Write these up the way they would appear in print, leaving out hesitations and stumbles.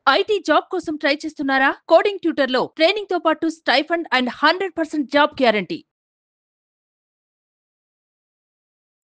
IT job కోసం try చేస్తున్నారా? Coding ట్యూటర్లో training తో పాటు stipend and 100% job guarantee.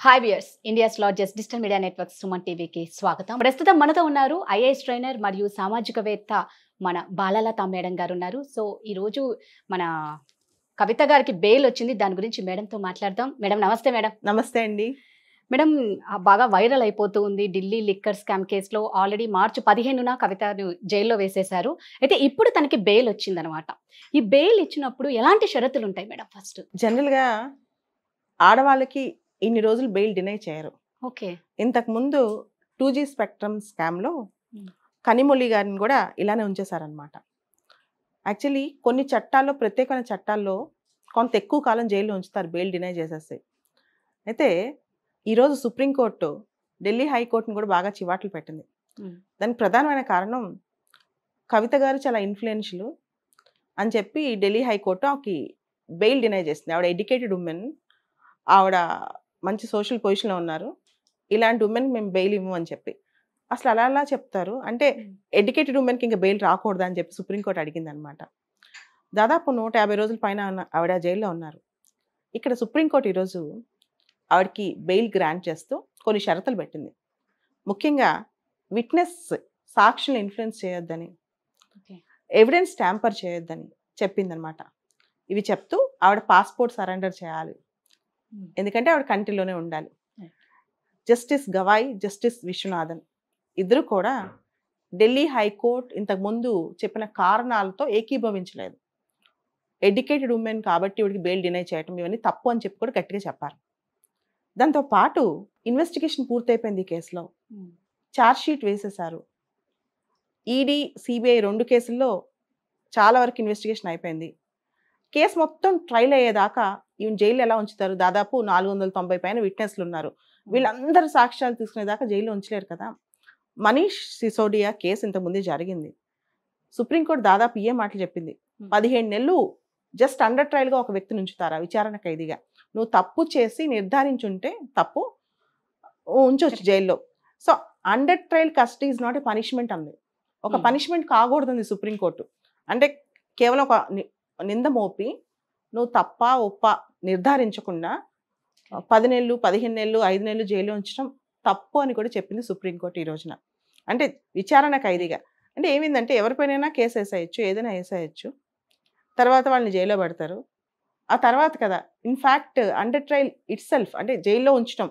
Hi viewers, India's largest digital media network Suman టీవీకి స్వాగతం. ప్రస్తుతం మనతో ఉన్నారు ఐఏఎస్ ట్రైనర్ మరియు సామాజికవేత్త మన బాలలత మేడం గారు ఉన్నారు. సో ఈ రోజు మన కవిత గారికి బెయిల్ వచ్చింది, దాని గురించి మేడంతో మాట్లాడదాం. మేడం నమస్తే. మేడం నమస్తే అండి. మేడం బాగా వైరల్ అయిపోతూ ఉంది ఢిల్లీ లిక్కర్ స్కామ్ కేసులో. ఆల్రెడీ మార్చి 15న కవితను జైల్లో వేసేశారు. అయితే ఇప్పుడు తనకి బెయిల్ వచ్చిందనమాట. ఈ బెయిల్ ఇచ్చినప్పుడు ఎలాంటి షరతులు ఉంటాయి మేడం? ఫస్ట్ జనరల్గా ఆడవాళ్ళకి ఇన్ని రోజులు బెయిల్ డినై చేయరు. ఓకే. ఇంతకు ముందు 2G స్పెక్ట్రమ్ స్కామ్లో కనిమొళి గారిని కూడా ఇలానే ఉంచేశారనమాట. యాక్చువల్లీ కొన్ని చట్టాల్లో, ప్రత్యేకమైన చట్టాల్లో కొంత ఎక్కువ కాలం జైల్లో ఉంచుతారు బెయిల్ డినై చేసేసి. అయితే ఈరోజు సుప్రీంకోర్టు ఢిల్లీ హైకోర్టును కూడా బాగా చివాట్లు పెట్టింది. దానికి ప్రధానమైన కారణం కవిత గారు చాలా ఇన్ఫ్లుయెన్షియల్ అని చెప్పి ఢిల్లీ హైకోర్టు ఆమెకి బెయిల్ డినై చేసింది. ఆవిడ ఎడ్యుకేటెడ్ ఉమెన్, ఆవిడ మంచి సోషల్ పొజిషన్లో ఉన్నారు, ఇలాంటి ఉమెన్కి మేము బెయిల్ ఇవ్వము అని చెప్పి. అసలు అలా చెప్తారు అంటే ఎడ్యుకేటెడ్ ఉమెన్కి ఇంకా బెయిల్ రాకూడదు అని చెప్పి సుప్రీంకోర్టు అడిగింది అనమాట. దాదాపు 150 రోజుల పైన ఆవిడ జైల్లో ఉన్నారు. ఇక్కడ సుప్రీంకోర్టు ఈరోజు ఆవిడకి బెయిల్ గ్రాంట్ చేస్తూ కొన్ని షరతులు పెట్టింది. ముఖ్యంగా విట్నెస్ సాక్షులను ఇన్ఫ్లుయెన్స్ చేయొద్దని, ఎవిడెన్స్ ట్యాంపర్ చేయొద్దని చెప్పిందనమాట. ఇవి చెప్తూ ఆవిడ పాస్పోర్ట్ సరెండర్ చేయాలి, ఎందుకంటే ఆవిడ కంట్రీలోనే ఉండాలి. జస్టిస్ గవాయ్, జస్టిస్ విశ్వనాథన్ ఇద్దరు కూడా ఢిల్లీ హైకోర్టు ఇంతకుముందు చెప్పిన కారణాలతో ఏకీభవించలేదు. ఎడ్యుకేటెడ్ ఉమెన్ కాబట్టి ఇవిడికి బెయిల్ డినై చేయటం ఇవన్నీ తప్పు అని చెప్పి కూడా గట్టిగా చెప్పారు. దాంతో పాటు ఇన్వెస్టిగేషన్ పూర్తయిపోయింది ఈ కేసులో, ఛార్జ్ షీట్ వేసేశారు. ఈడీ, సిబిఐ 2 కేసుల్లో చాలా వరకు ఇన్వెస్టిగేషన్ అయిపోయింది. కేసు మొత్తం ట్రయల్ అయ్యేదాకా ఈవెన్ జైలు ఎలా ఉంచుతారు? దాదాపు 490 పైన విట్నెస్లు ఉన్నారు. వీళ్ళందరూ సాక్ష్యాలు తీసుకునేదాకా జైల్లో ఉంచలేరు కదా. మనీష్ సిసోడియా కేసు ఇంతకుముందే జరిగింది. సుప్రీంకోర్టు దాదాపు ఏ మాటలు చెప్పింది, 15 నెలలు జస్ట్ అండర్ ట్రయల్గా ఒక వ్యక్తిని ఉంచుతారా విచారణ ఖైదీగా? నువ్వు తప్పు చేసి నిర్ధారించుంటే తప్పు ఉంచవచ్చు జైల్లో. So under trial custody is not a punishment అంది. ఒక పనిష్మెంట్ కాకూడదంది సుప్రీంకోర్టు. అంటే కేవలం ఒక నింద మోపి నువ్వు తప్ప ఒప్ప నిర్ధారించకుండా 10 నెలలు, 15 నెలలు, 5 నెలలు జైల్లో ఉంచడం తప్పు అని కూడా చెప్పింది సుప్రీంకోర్టు ఈ రోజున. అంటే విచారణ ఖైదీగా అంటే ఏమైందంటే ఎవరిపైనైనా కేసు వేసేయచ్చు, ఏదైనా వేసేయచ్చు, తర్వాత వాళ్ళని జైల్లో పెడతారు. ఆ తర్వాత కదా in fact under trial it self అంటే జైల్లో ఉంచడం,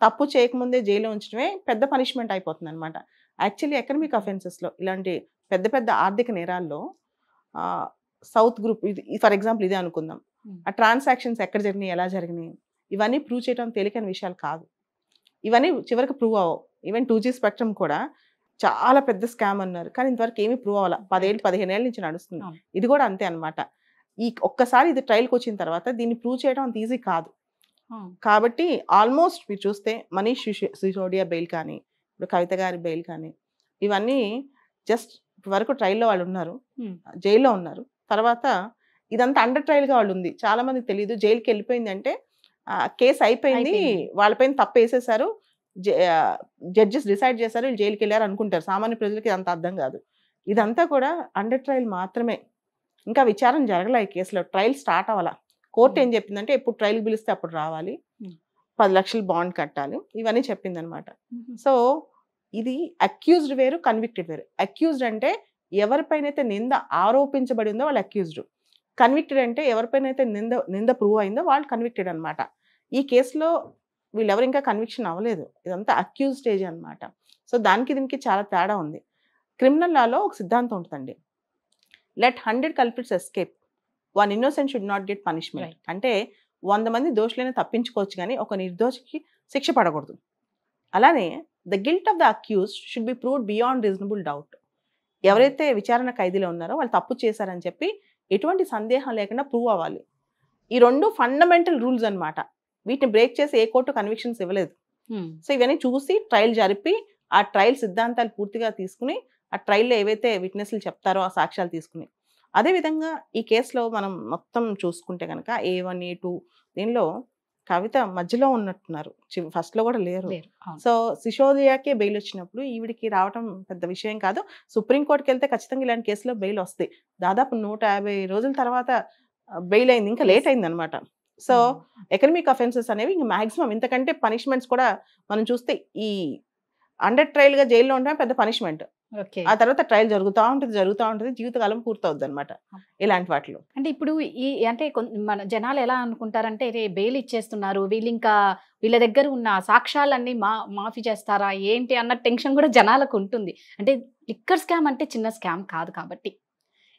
తప్పు చేయకముందే జైల్లో ఉంచడమే పెద్ద పనిష్మెంట్ అయిపోతుంది అనమాట. యాక్చువల్లీ ఎకనమిక్ అఫెన్సెస్లో, ఇలాంటి పెద్ద పెద్ద ఆర్థిక నేరాల్లో సౌత్ గ్రూప్ ఇది ఫర్ ఎగ్జాంపుల్ ఇదే అనుకుందాం, ఆ ట్రాన్సాక్షన్స్ ఎక్కడ జరిగినాయి, ఎలా జరిగినాయి, ఇవన్నీ ప్రూవ్ చేయడం తేలికైన విషయాలు కాదు. ఇవన్నీ చివరికి ప్రూవ్ అవ్వవు. ఈవెన్ 2G స్పెక్ట్రమ్ కూడా చాలా పెద్ద స్కామ్ అన్నారు, కానీ ఇంతవరకు ఏమీ ప్రూవ్ అవ్వాలి. 15 ఏళ్ళ నుంచి నడుస్తుంది. ఇది కూడా అంతే అనమాట. ఈ ఒక్కసారి ఇది ట్రయల్కి వచ్చిన తర్వాత దీన్ని ప్రూవ్ చేయడం అంత ఈజీ కాదు. కాబట్టి ఆల్మోస్ట్ మీరు చూస్తే మనీష్ సిసోడియా బెయిల్ కానీ, ఇప్పుడు కవిత గారి బెయిల్ కానీ, ఇవన్నీ జస్ట్ వరకు ట్రయల్లో వాళ్ళు ఉన్నారు, జైల్లో ఉన్నారు. తర్వాత ఇదంతా అండర్ ట్రయల్గా వాళ్ళు ఉంది. చాలా మందికి తెలియదు. జైలుకి వెళ్ళిపోయింది అంటే కేసు అయిపోయింది, వాళ్ళపైన తప్పు వేసేసారు, జడ్జెస్ డిసైడ్ చేశారు, వీళ్ళు జైలుకి వెళ్ళారు అనుకుంటారు. సామాన్య ప్రజలకి ఇదంతా అర్థం కాదు. ఇదంతా కూడా అండర్ ట్రయల్ మాత్రమే. ఇంకా విచారణ జరగలే ఈ కేసులో, ట్రయల్ స్టార్ట్ అవ్వాల. కోర్టు ఏం చెప్పిందంటే ఎప్పుడు ట్రయల్ పిలిస్తే అప్పుడు రావాలి, 10 లక్షలు బాండ్ కట్టాలి, ఇవన్నీ చెప్పింది అనమాట. సో ఇది అక్యూజ్డ్ వేరు, కన్విక్టెడ్ వేరు. అక్యూజ్డ్ అంటే ఎవరిపైనైతే నింద ఆరోపించబడి ఉందో వాళ్ళు అక్యూజ్డ్. కన్విక్టెడ్ అంటే ఎవరిపైనైతే నింద ప్రూవ్ అయిందో వాళ్ళు కన్విక్టెడ్ అనమాట. ఈ కేసులో వీళ్ళెవరు ఇంకా కన్విక్షన్ అవ్వలేదు, ఇదంతా అక్యూజ్ స్టేజ్ అనమాట. సో దానికి దీనికి చాలా తేడా ఉంది. క్రిమినల్ లాలో ఒక సిద్ధాంతం ఉంటుందండి, let 100 culprits escape, 1 innocent should not get punishment. అంటే 100 మంది దోషులైనా తప్పించుకోవచ్చు కానీ ఒక నిర్దోషికి శిక్ష పడకూడదు. అలానే the guilt of the accused should be proved beyond reasonable doubt. ఎవరైతే విచారణ ఖైదీలో ఉన్నారో వాళ్ళు తప్పు చేశారని చెప్పి ఎటువంటి సందేహం లేకుండా ప్రూవ్ అవ్వాలి. ఈ 2 ఫండమెంటల్ రూల్స్ అనమాట. వీటిని బ్రేక్ చేసి ఏ కోర్టు కన్విక్షన్స్ ఇవ్వలేదు. సో ఇవన్నీ చూసి ట్రయల్ జరిపి ఆ ట్రయల్ సిద్ధాంతాలు పూర్తిగా తీసుకుని ఆ ట్రయల్లో ఏవైతే విట్నెస్లు చెప్తారో ఆ సాక్ష్యాలు తీసుకుని, అదేవిధంగా ఈ కేసులో మనం మొత్తం చూసుకుంటే కనుక A1, A2 దీనిలో కవిత మధ్యలో ఉన్నట్టున్నారు, ఫస్ట్ లో కూడా లేరు. లేరు. అవును. సో సిసోదియాకే బెయిల్ వచ్చినప్పుడు ఈవిడికి రావటం పెద్ద విషయం కాదు. సుప్రీంకోర్టుకి వెళ్తే ఖచ్చితంగా ఇలాంటి కేసులో బెయిల్ వస్తాయి. దాదాపు 150 రోజుల తర్వాత బెయిల్ అయింది, ఇంకా లేట్ అయింది అనమాట. సో ఎకనమిక్ అఫెన్సెస్ అనేవి ఇంకా మాక్సిమం ఇంతకంటే పనిష్మెంట్స్ కూడా మనం చూస్తే ఈ అండర్ ట్రయల్ గా జైల్లో ఉండడం పెద్ద పనిష్మెంట్. ఓకే. ఆ తర్వాత ట్రయల్ జరుగుతూ ఉంటుంది, జీవితకాలం పూర్తవుద్ది అనమాట ఇలాంటి వాటిలో. అంటే ఇప్పుడు ఈ అంటే మన జనాలు ఎలా అనుకుంటారంటే రే బెయిల్ ఇచ్చేస్తున్నారు, వీళ్ళు ఇంకా వీళ్ళ దగ్గర ఉన్న సాక్ష్యాలన్నీ మాఫీ చేస్తారా ఏంటి అన్న టెన్షన్ కూడా జనాలకు ఉంటుంది. అంటే లిక్కర్ స్కామ్ అంటే చిన్న స్కామ్ కాదు కాబట్టి.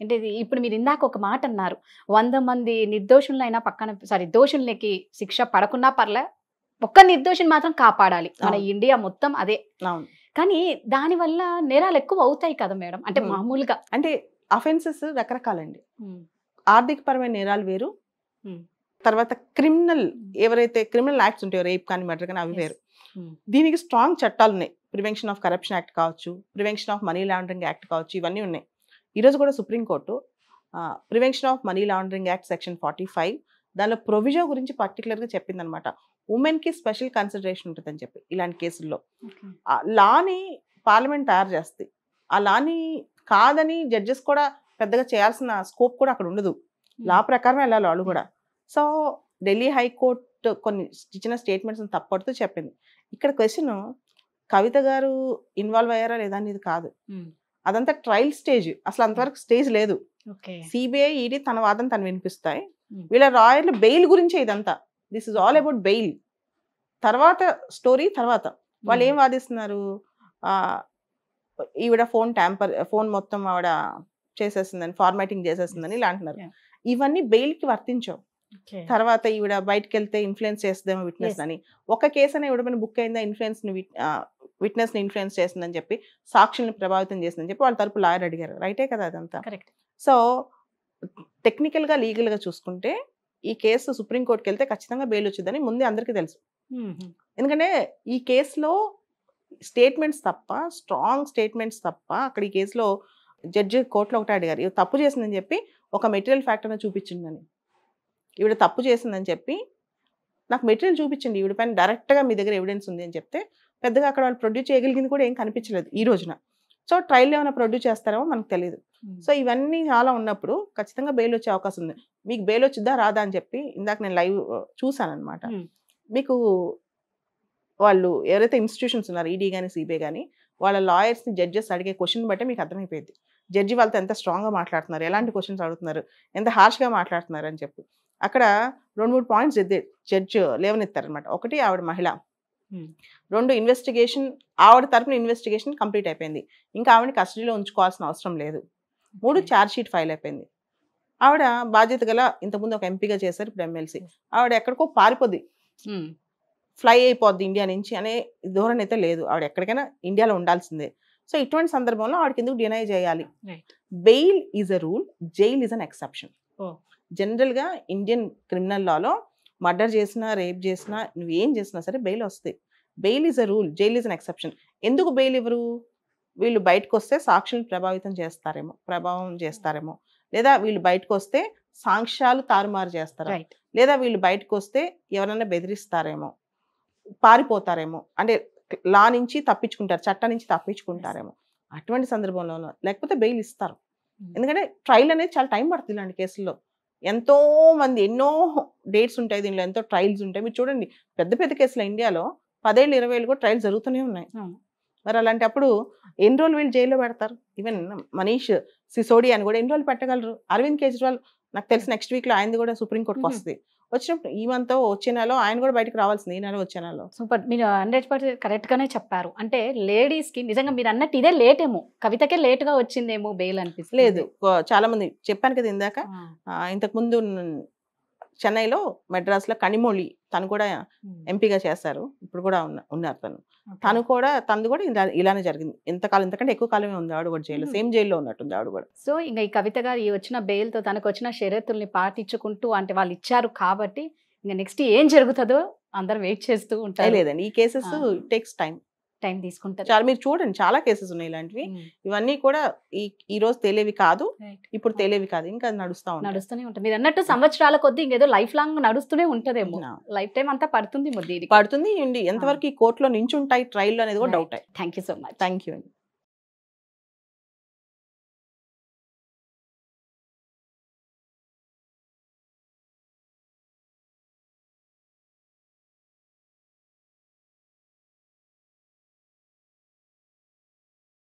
అంటే ఇప్పుడు మీరు ఇందాక ఒక మాట అన్నారు, 100 మంది నిర్దోషులైనా దోషులకి శిక్ష పడకున్నా పర్లే, ఒక్క నిర్దోషిని మాత్రం కాపాడాలి. మన ఇండియా మొత్తం అదే. కానీ దాని వల్ల నేరాలు ఎక్కువ అవుతాయి కదా మేడం. అంటే మామూలుగా అంటే అఫెన్సెస్ రకరకాలండి. ఆర్థిక పరమైన నేరాలు వేరు, తర్వాత క్రిమినల్ ఎవరైతే క్రిమినల్ యాక్ట్స్ ఉంటాయో, రేప్ కానీ మర్డర్ కానీ, అవి వేరు. దీనికి స్ట్రాంగ్ చట్టాలు ఉన్నాయి. ప్రివెన్షన్ ఆఫ్ కరప్షన్ యాక్ట్ కావచ్చు, prevention of money laundering act కావచ్చు, ఇవన్నీ ఉన్నాయి. ఈరోజు కూడా supreme court prevention of money laundering act section 45 దానిలో ప్రొవిజన్ గురించి పర్టికులర్గా చెప్పింది అనమాట. ఉమెన్కి స్పెషల్ కన్సిడరేషన్ ఉంటుందని చెప్పి ఇలాంటి కేసుల్లో. లాని పార్లమెంట్ తయారు చేస్తుంది. ఆ లాని కాదని జడ్జెస్ కూడా పెద్దగా చేయాల్సిన స్కోప్ కూడా అక్కడ ఉండదు. లా ప్రకారం వెళ్ళాలి వాళ్ళు కూడా. సో ఢిల్లీ హైకోర్టు కొన్ని ఇచ్చిన స్టేట్మెంట్స్ తప్పడుతూ చెప్పింది. ఇక్కడ క్వశ్చన్ కవిత గారు ఇన్వాల్వ్ అయ్యారా లేదా అనేది కాదు, అదంతా ట్రయల్ స్టేజ్. అసలు అంతవరకు స్టేజ్ లేదు. సిబిఐ ఈడీ తన వాదన తను వినిపిస్తాయి. వీళ్ళ లాయర్లు బెయిల్ గురించే ఇదంతా. This is all about bail. తర్వాత స్టోరీ తర్వాత వాళ్ళు ఏం వాదిస్తున్నారు, ఈవిడ ఫోన్ మొత్తం ఆవిడ చేసేసిందని, ఫార్మాటింగ్ చేసేసిందని ఇలా అంటున్నారు. ఇవన్నీ బెయిల్ కి వర్తించవు. తర్వాత ఈవిడ బయటకు వెళ్తే ఇన్ఫ్లుయెన్స్ చేస్తుందేమో విట్నెస్ అని, ఒక కేసు అని ఇవిడ బుక్ అయిందా విట్నెస్ ని ఇన్ఫ్లుయెన్స్ చేస్తుందని చెప్పి, సాక్షుల్ని ప్రభావితం చేసిందని చెప్పి వాళ్ళ తరపు లాయర్ అడిగారు. రైటే కదా అదంతా. సో టెక్నికల్ గా లీగల్ గా చూసుకుంటే ఈ కేసు సుప్రీంకోర్టుకి వెళ్తే ఖచ్చితంగా బెయిల్ వచ్చిందని ముందే అందరికీ తెలుసు. ఎందుకంటే ఈ కేసులో స్టేట్మెంట్స్ తప్ప, స్ట్రాంగ్ స్టేట్మెంట్స్ తప్ప, అక్కడ ఈ కేసులో జడ్జి కోర్టులో ఒకటి అడిగారు, ఇవి తప్పు చేసిందని చెప్పి ఒక మెటీరియల్ ఫ్యాక్టర్ చూపించిందని. ఈవిడ తప్పు చేసిందని చెప్పి నాకు మెటీరియల్ చూపించండి, ఈవిడ పైన డైరెక్ట్గా మీ దగ్గర ఎవిడెన్స్ ఉంది అని చెప్తే పెద్దగా అక్కడ వాళ్ళు ప్రొడ్యూస్ చేయగలిగింది కూడా ఏం కనిపించలేదు ఈ రోజున. సో ట్రయల్ ఏమైనా ప్రొడ్యూస్ చేస్తారేమో మనకు తెలియదు. సో ఇవన్నీ చాలా ఉన్నప్పుడు ఖచ్చితంగా బెయిల్ వచ్చే అవకాశం ఉంది. మీకు బెయిల్ వచ్చిద్దా రాదా అని చెప్పి ఇందాక నేను లైవ్ చూసాను అనమాట. మీకు వాళ్ళు ఎవరైతే ఇన్స్టిట్యూషన్స్ ఉన్నారు, ఈడీ కానీ సిబిఐ కానీ, వాళ్ళ లాయర్స్ని జడ్జెస్ అడిగే క్వశ్చన్ బట్టే మీకు అర్థమైపోయింది జడ్జి వాళ్ళతో ఎంత స్ట్రాంగ్గా మాట్లాడుతున్నారు, ఎలాంటి క్వశ్చన్స్ అడుగుతున్నారు, ఎంత హార్ష్గా మాట్లాడుతున్నారు అని చెప్పి. అక్కడ 2-3 పాయింట్స్ జడ్జ్ లేవనెత్తారనమాట. ఒకటి, ఆవిడ మహిళ. 2, ఇన్వెస్టిగేషన్, ఆవిడ తరపున ఇన్వెస్టిగేషన్ కంప్లీట్ అయిపోయింది, ఇంకా ఆవిడని కస్టడీలో ఉంచుకోవాల్సిన అవసరం లేదు. 3, ఛార్జ్ షీట్ ఫైల్ అయిపోయింది. ఆవిడ బాధ్యత గల, ఇంతకుముందు ఒక ఎంపీగా చేశారు, ఇప్పుడు ఎమ్మెల్సీ. ఆవిడ ఎక్కడికో పారిపోద్ది, ఫ్లై అయిపోద్ది ఇండియా నుంచి అనే ధోరణి అయితే లేదు. ఆవిడ ఎక్కడికైనా ఇండియాలో ఉండాల్సిందే. సో ఇటువంటి సందర్భంలో ఆవిడకి ఎందుకు డినై చేయాలి? Bail is a rule, jail is an exception. జనరల్గా ఇండియన్ క్రిమినల్ లాలో మర్డర్ చేసినా, రేప్ చేసినా, నువ్వు ఏం చేసినా సరే బెయిల్ వస్తుంది. Bail is a rule, jail is an exception. ఎందుకు బెయిల్ ఇవ్వరు? వీళ్ళు బయటకు వస్తే సాక్షులను ప్రభావం చేస్తారేమో, లేదా వీళ్ళు బయటకు వస్తే సాక్ష్యాలు తారుమారు చేస్తారా, లేదా వీళ్ళు బయటకు వస్తే ఎవరైనా బెదిరిస్తారేమో, పారిపోతారేమో, అంటే లా నుంచి తప్పించుకుంటారు, చట్టం నుంచి తప్పించుకుంటారేమో. అటువంటి సందర్భంలో లేకపోతే బెయిల్ ఇస్తారు. ఎందుకంటే ట్రయల్ అనేది చాలా టైం పడుతుంది ఇలాంటి కేసుల్లో. ఎంతో మంది, ఎన్నో డేట్స్ ఉంటాయి దీనిలో, ఎంతో ట్రయల్స్ ఉంటాయి. మీరు చూడండి, పెద్ద పెద్ద కేసులు ఇండియాలో 10 ఏళ్ళు 20 ఏళ్ళు కూడా ట్రయల్స్ జరుగుతూనే ఉన్నాయి. మరి అలాంటప్పుడు ఎన్ని రోజులు వీళ్ళు జైల్లో పెడతారు? ఈవెన్ మనీష్ సిసోడియా అని కూడా ఎన్ని రోజులు పెట్టగలరు? అరవింద్ కేజ్రీవాల్ నాకు తెలిసి నెక్స్ట్ వీక్లో ఆయనది కూడా సుప్రీంకోర్టుకి వస్తుంది. వచ్చినప్పుడు ఈ మంత్ వచ్చే నెలలో ఆయన కూడా బయటకు రావాల్సింది, ఈ నెల వచ్చే నెలలో. సూపర్, మీరు 100% కరెక్ట్ గానే చెప్పారు. అంటే లేడీస్ కి నిజంగా మీరు అన్నట్టు ఇదే లేట్ ఏమో, కవితకే లేట్ గా వచ్చిందేమో బెయిల్ అనిపిస్తుంది. లేదు, చాలా మంది చెప్పాను కదా ఇందాక, ఇంతకు ముందు చెన్నైలో, మెడ్రాస్లో కనిమొళి, తను కూడా ఎంపీగా చేశారు, ఇప్పుడు కూడా ఉన్నారు తనది కూడా ఇలానే జరిగింది. ఇంతకంటే ఎక్కువ కాలమే ఉంది ఆవిడ కూడా జైల్లో, సేమ్ జైల్లో ఉన్నట్టుంది ఆవిడ కూడా. సో ఇంకా ఈ కవిత గారు ఈ వచ్చిన బెయిల్ తో తనకు వచ్చిన షరతుల్ని పాటించుకుంటూ, అంటే వాళ్ళు ఇచ్చారు కాబట్టి ఇంకా నెక్స్ట్ ఏం జరుగుతుందో అందరూ వెయిట్ చేస్తూ ఉంటారు. లేదండి, ఈ కేసెస్ టేక్స్ టైం. టైం తీసుకుంటారు. చాలా మీరు చూడండి, చాలా కేసెస్ ఉన్నాయి ఇలాంటివి. ఇవన్నీ కూడా ఈ రోజు తేలేవి కాదు, ఇప్పుడు తేలేవి కాదు, ఇంకా నడుస్తూనే ఉంటుంది. మీరు అన్నట్టు సంవత్సరాల కొద్దీ ఇంకేదో లైఫ్ లాంగ్ నడుస్తూనే ఉంటదేమో, లైఫ్ టైం అంతా పడుతుంది పడుతుంది. ఎంతవరకు ఈ కోర్టులో నించుంటాయి ట్రయల్ అనేది కూడా doubt. Thank you so much. Thank you అండి.